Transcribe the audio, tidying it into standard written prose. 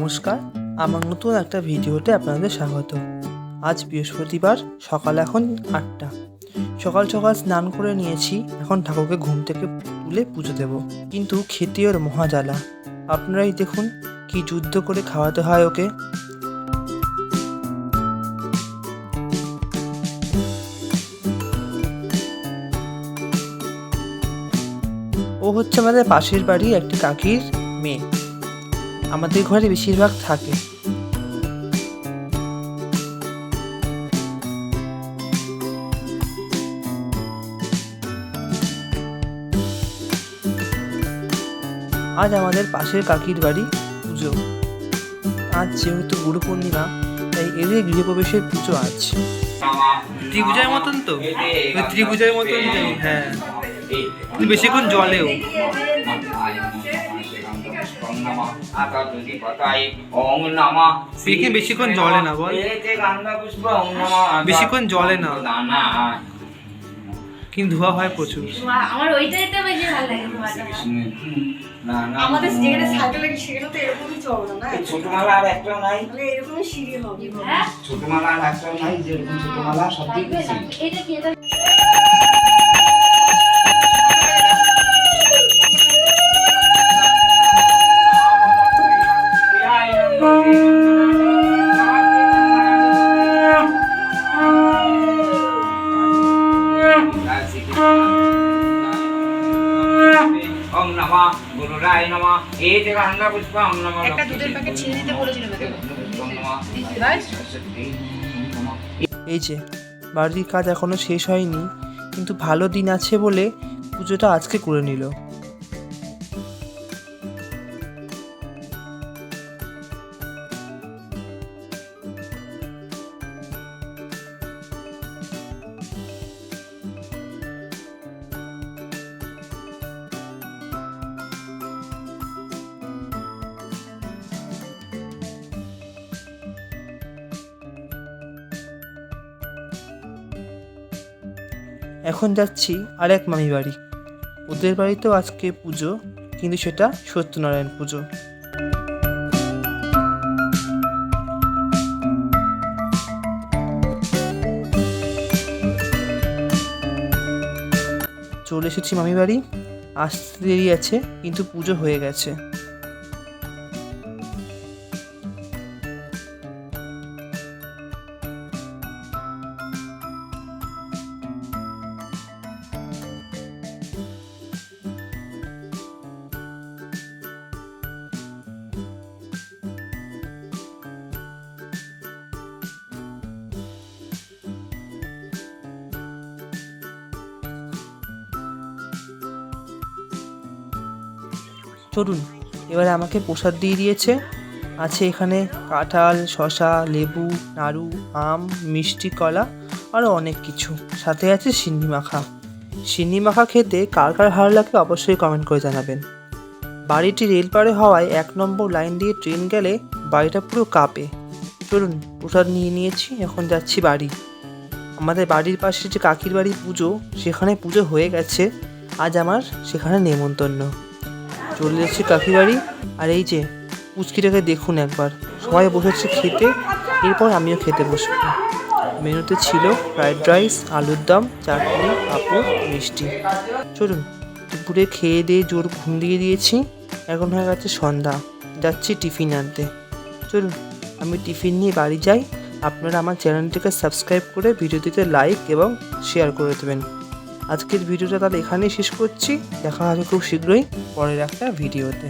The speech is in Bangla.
নমস্কার, আমার নতুন একটা ভিডিওতে আপনাদের স্বাগত। আজ বৃহস্পতিবার, সকাল এখন 8টা। সকাল সকাল স্নান করে নিয়েছি, এখন ঠাকুরকে ঘুম থেকে তুলে পুজো দেব। কিন্তু খেতে ওর মহাজ্বালা। আপনারাই দেখুন কি যুদ্ধ করে খাওয়াতে হয় ওকে। ও হচ্ছে আমাদের পাশের বাড়ি একটি কাকির মেয়ে, আমাদের ঘরে বেশিরভাগ থাকে। আজ আমাদের পাশের কাকির বাড়ি পুজো। আজ যেহেতু গুরু পূর্ণিমা, তাই এদের গৃহপ্রবেশের পুজো আজ। ত্রিভুজের মতন তো, ত্রিভুজের মতন। হ্যাঁ, বেশিক্ষণ জলেও বেশিক্ষণ জলে না, বল বেশিক্ষণ জলে না, কিন্তু ধোয়া হয় প্রচুর। আমার ওইটাই তো বেশি ভালো লাগে। আমাদের যেখানে সাইকেল লাগে সেখানে তো এরকমই চলবে না। ছোট মালা আর একটাও নাই, তাহলে এরকমই সিঁড়ি হবে। ছোট মালা আর একটাও নাই, যেরকম ছোট মালা সব দিক এটা কি এটা একটা দুধের প্যাকেট ছিঁড়ে দিতে বলেছিলাম। এই যে বাড়ির কাজ এখনো শেষ হয়নি, কিন্তু ভালো দিন আছে বলে পুজোটা আজকে করে নিল। এখন যাচ্ছি আরেক মামি বাড়ি। ওদের বাড়িতেও আজকে পুজো, কিন্তু সেটা সত্যনারায়ণ পুজো। চলে এসেছি মামি বাড়ি, আসতে দেরি আছে, কিন্তু পুজো হয়ে গেছে। চলুন, এবারে আমাকে প্রসাদ দিয়ে দিয়েছে। আছে এখানে কাঁঠাল, শসা, লেবু, নাড়ু, আম, মিষ্টি, কলা, আরও অনেক কিছু। সাথে আছে সিন্নি মাখা। সিন্নি মাখা খেতে কার কার ভালো লাগে অবশ্যই কমেন্ট করে জানাবেন। বাড়িটি রেলপারে হওয়ায় 1 নম্বর লাইন দিয়ে ট্রেন গেলে বাড়িটা পুরো কাঁপে। চলুন, প্রসাদ নিয়ে নিয়েছি, এখন যাচ্ছি বাড়ি। আমাদের বাড়ির পাশে যে কাকির বাড়ি পুজো, সেখানে পুজো হয়ে গেছে। আজ আমার সেখানে নেমন্তন্ন। চলে যাচ্ছি কাকি বাড়ি। আর এই যে পুচকিটাকে দেখুন একবার, সবাই বসেছে খেতে, এরপর আমিও খেতে বসবো। মেনুতে ছিল ফ্রাইড রাইস, আলুর দম, চাটনি, পাঁপড়, মিষ্টি। চলুন, দুপুরে খেয়ে দিয়ে জোর ঘুম দিয়ে দিয়েছি, এখন হয়ে গেছে সন্ধ্যা, যাচ্ছি টিফিন আনতে। চলুন, আমি টিফিন নিয়ে বাড়ি যাই। আপনারা আমার চ্যানেলটিকে সাবস্ক্রাইব করে ভিডিওটিতে লাইক এবং শেয়ার করে দেবেন। আজকের ভিডিওটা তাহলে এখানেই শেষ করছি। দেখা হবে খুব শীঘ্রই পরের একটা ভিডিওতে।